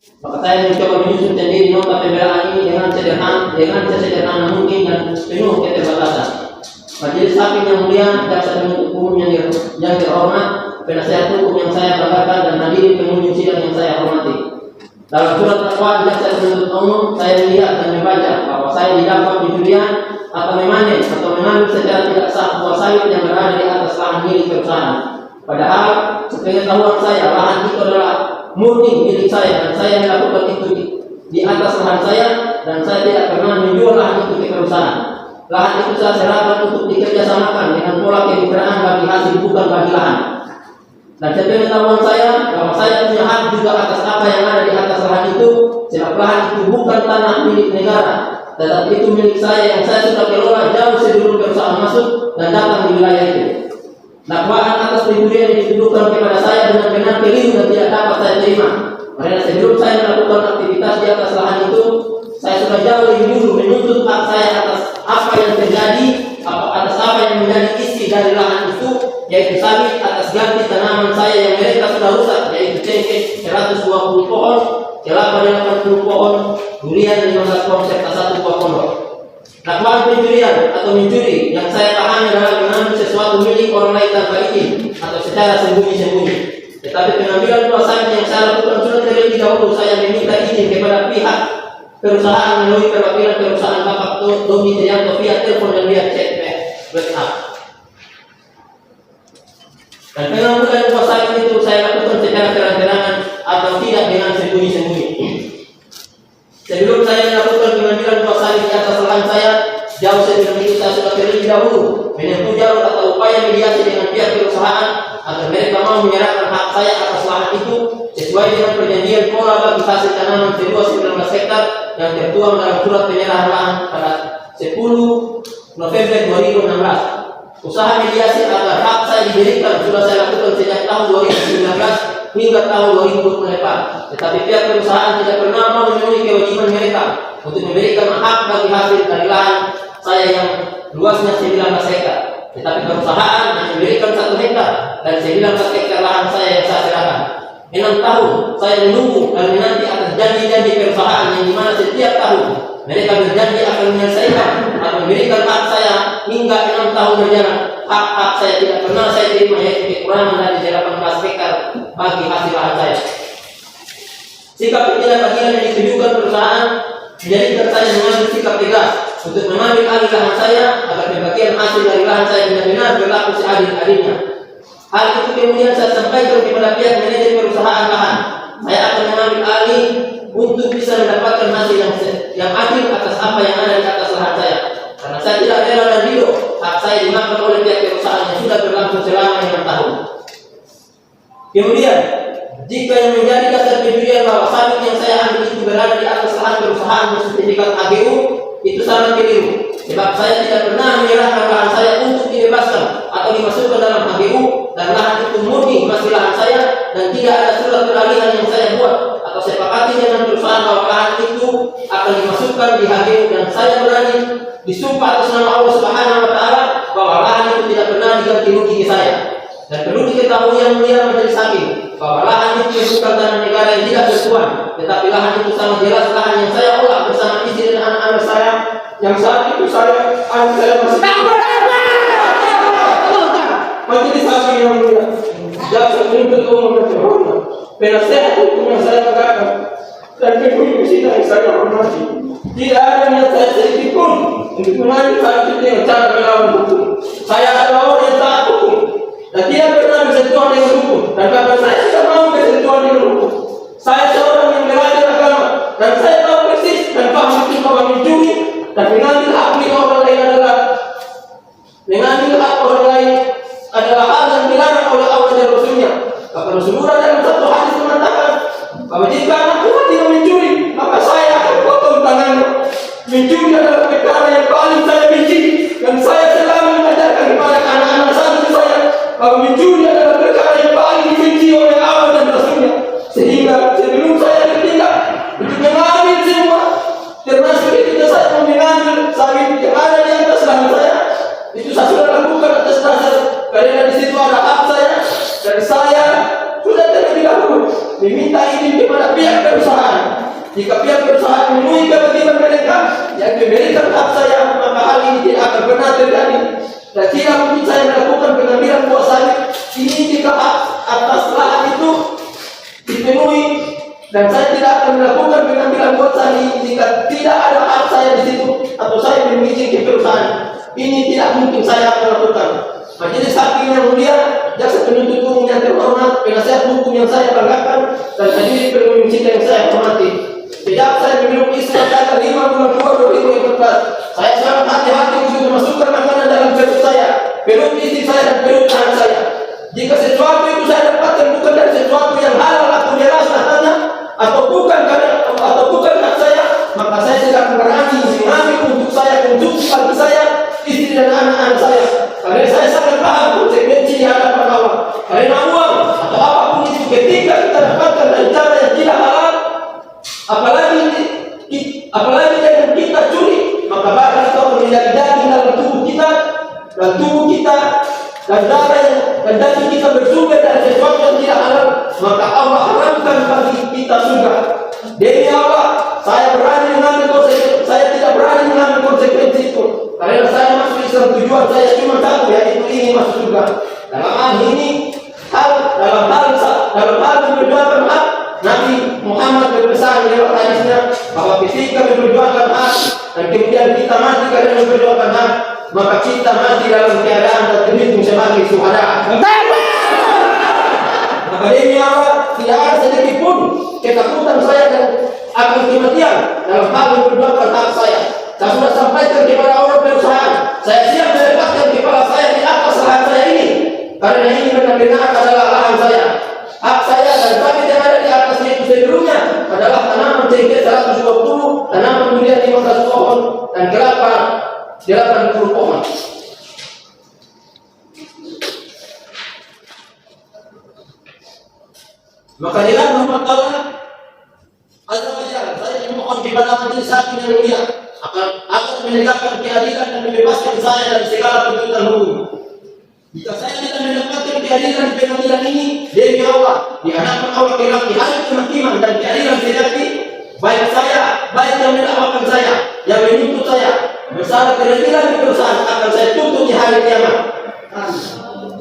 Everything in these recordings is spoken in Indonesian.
Maka saya mencoba menyusun sendiri nota pembelaan ini dengan sesederhana mungkin dan penuh keterbatasan. Majelis Hakim yang mulia, jaksa penuntut umum yang terhormat, penasihat hukum yang saya banggakan, dan hadirin pengunjung sidang yang saya hormati. Dalam surat dakwaan jaksa penuntut umum, saya melihat dan membaca bahwa saya didakwa pencurian atau memanen atau mengambil secara tidak sah buah sawit yang berada di atas lahan milik perusahaan. Padahal sepengetahuan saya, lahan itu adalah murni milik saya dan saya melakukan itu di atas lahan saya, dan saya tidak pernah menjual lahan itu ke perusahaan. Lahan itu saya serahkan untuk dikerjasamakan dengan pola kemitraan bagi hasil bukan bagi lahan. Dan sepengetahuan saya bahwa saya punya hak juga atas apa yang ada di atas lahan itu, sebab lahan itu bukan tanah milik negara, tetapi itu milik saya yang saya sudah kelola jauh sebelum perusahaan masuk dan datang di wilayah itu. Dakwaan atas pencurian yang dituduhkan kepada saya benar-benar keliru dan tidak dapat saya terima. Karena sebelum saya melakukan aktivitas di atas lahan itu, saya sudah jauh lebih dulu menuntut hak saya atas apa yang terjadi, atas apa yang menjadi isi dari lahan itu, yaitu sawit, atas ganti tanaman saya yang mereka sudah rusak, yaitu cengkeh 120 pohon, kelapa 80 pohon, durian 15 pohon serta 1 buah pondok. Dakwaan pencurian atau mencuri yang saya pahami adalah mengambil sesuatu milik orang lain tanpa izin atau secara sembunyi-sembunyi. Tetapi pengambilan buah sawit yang saya lakukan sudah terlebih dahulu saya meminta izin kepada pihak perusahaan melalui perwakilan perusahaan Bapak Doni Trianto via telepon dan via chat WhatsApp. Dan pengambilan buah sawit itu saya lakukan secara terang-terangan atau tidak dengan sembunyi-sembunyi. Sebelum saya melakukan pengambilan buah sawit di atas lahan saya, jauh sebelum itu saya sudah terlebih dahulu menempuh jalur atau upaya mediasi dengan pihak perusahaan agar mereka mau menyerahkan hak saya atas lahan itu sesuai dengan perjanjian pola bagi hasil tanaman seluas 19 hektar yang tertuang dalam surat penyerahan lahan pada 10 November 2016. Usaha mediasi agar hak saya diberikan sudah saya lakukan sejak tahun 2019 hingga tahun 2024. Tetapi pihak perusahaan tidak pernah mau memenuhi kewajiban mereka untuk memberikan hak bagi hasil dari lahan saya yang luasnya 19 hektar. Tetapi perusahaan yang memberikan 1 hektar dan 19 hektar lahan saya yang saya serahkan. 6 tahun saya menunggu dan menanti atas janji-janji perusahaan yang dimana setiap tahun mereka berjanji akan menyelesaikan atau memberikan hak saya hingga 6 tahun berjalan. Hak-hak saya tidak pernah saya terima, yaitu kekurangan dari 18 hektar bagi hasil lahan saya. Sikap ketidakadilan yang ditujukan perusahaan menjadikan saya mengambil sikap tegas untuk mengambil alih lahan saya agar pembagian hasil dari lahan saya benar-benar berlaku seadil-adilnya. Hal itu kemudian saya sampaikan kepada pihak manajer perusahaan lahan. Saya akan mengambil alih untuk bisa mendapatkan hasil yang adil atas apa yang ada di atas lahan saya. Karena saya tidak rela dan ridho hak saya dimakan oleh pihak perusahaan yang sudah berlangsung selama 6 tahun. Kemudian, jika yang menjadi dasar pencurian bahwa sawit yang saya ambil itu berada di atas lahan perusahaan bersertifikat HGU, itu sangat keliru. Sebab saya tidak pernah menyerahkan lahan saya untuk dibebaskan atau dimasukkan dalam HGU, dan lahan itu murni masih lahan saya dan tidak ada surat peralihan yang saya buat atau sepakati dengan perusahaan bahwa lahan itu akan dimasukkan di HGU, dan saya berani disumpah atas nama Allah Subhanahu wa taala bahwa lahan itu tidak pernah diganti rugi ke saya. Dan perlu diketahui yang mulia majelis hakim bahwa lahan itu bukan tanah negara yang tidak bertuan, tetapi lahan itu sangat jelas lahan yang saya olah bersama istri dan anak-anak saya yang saat itu anak saya masih majelis hakim yang mulia, jaksa penuntut umum yang terhormat, penasehat hukum yang saya banggakan, dan penghuni sidang yang saya hormati. Tidak ada niat saya sedikit pun untuk mengambil hal itu dengan cara melawan hukum. Saya adalah orang yang taat hukum dan tidak pernah bersentuhan dengan hukum, dan bahkan saya tidak mau bersentuhan dengan hukum. Saya seorang yang belajar agama dan saya tahu persis dan paham itu bahwa mencuri dan mengambil hak milik orang lain adalah hal yang dilarang oleh Allah dan Rasulnya. Bahkan Rasulullah dalam satu hadis mengatakan bahwa jika anakku tidak mencuri, maka saya akan potong tangannya. Mencuri adalah perkara yang paling saya benci, dan saya selalu mengajarkan kepada anak-anak santri saya bahwa mencuri adalah perkara yang paling dibenci oleh Allah dan Rasulnya. Sehingga sebelum saya bertindak untuk mengambil semua, termasuk ketika saya mengambil sawit yang ada di atas lahan saya, itu saya sudah lakukan atas dasar karena di situ ada hak saya, dan saya sudah terlebih dahulu meminta izin kepada pihak perusahaan Jika pihak perusahaan memenuhi kewajiban mereka yang memberikan hak saya, maka hal ini tidak akan pernah terjadi. Dan tidak mungkin saya melakukan pengambilan kuasa ini jika hak atas lahan itu dipenuhi, dan saya tidak akan melakukan pengambilan kuasa ini jika tidak ada hak saya di situ atau saya memiliki perusahaan. Ini tidak mungkin saya akan lakukan. Majelis Hakim yang mulia, jaksa penuntut umum yang terhormat, penasihat hukum yang saya banggakan, dan hadirin pengunjung sidang yang saya hormati. Sejak saya memiliki istri pada 5 bulan 2 2014, saya sangat hati-hati untuk memasukkan makanan dalam perut saya, perut istri saya, dan perut anak saya. Jika sesuatu itu saya dapatkan bukan dari sesuatu yang halal atau jelas datanya, atau bukan hak saya, maka saya tidak berani mengambil untuk saya, konsumsi bagi saya, istri dan anak-anak saya. Karena saya sangat paham konsekuensi di hadapan Allah. Karena uang atau apapun itu ketika kita dapatkan dari cara yang tidak halal, apalagi dengan kita curi, maka bahkan itu akan menjadi daging dalam tubuh kita, dan daging kita bersumber dari sesuatu yang tidak halal, maka Allah haramkan bagi kita surga. Demi Allah, saya tidak berani mengambil konsekuensi itu. Karena saya masuk Islam, tujuan saya cuma satu, yaitu ini masuk surga. Dalam hal memperjuangkan hak, Nabi Muhammad berpesan lewat hadisnya bahwa ketika memperjuangkan hak dan kemudian kita mati karena memperjuangkan hak, maka kita mati dalam keadaan terhitung sebagai syuhada. Maka demi Allah, tidak ada sedikit pun ketakutan saya dan akan kematian dalam hal memperjuangkan hak saya. Saya sudah sampaikan kepada orang perusahaan, saya siap melepaskan kepala saya di atas lahan saya ini, karena ini benar-benar adalah lahan saya. Hak saya dan sawit yang ada di atasnya itu sebelumnya adalah tanaman cengkeh 120, tanaman durian 15 pohon, dan kelapa 80 pohon. Maka dengan Muhammad Allah azza wa jalla, saya memohon kepada majelis hakim yang mulia akan menegakkan keadilan dan membebaskan saya dari segala tuntutan hukum. Jika saya tidak mendapatkan keadilan di pengadilan ini, demi Allah, di hadapan Allah kelak di hari penghakiman dan keadilan sejati, baik yang mendakwakan saya, yang menuntut saya bersalah keadilan di perusahaan, akan saya tuntut di hari kiamat.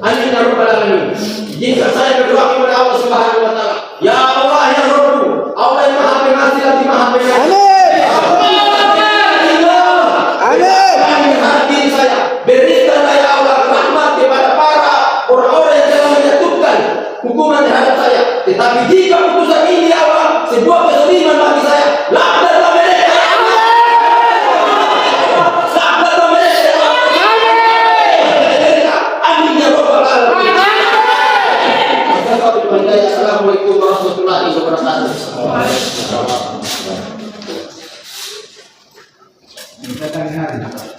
Amin ya rabbal alamin. Jika saya berdoa kepada Allah Subhanahu wa taala, ya Allah ya Rabb, Allah yang Maha Pengasih lagi Maha Penyayang. Berikanlah ya Allah rahmat kepada para orang-orang yang telah menjatuhkan hukuman terhadap saya. Tetapi jika putusan ini ya Allah sebuah kezaliman bagi saya, laknatlah mereka. Laknatlah mereka. Amin ya rabbal alamin. Assalamualaikum warahmatullahi wabarakatuh. Kita tanya hari.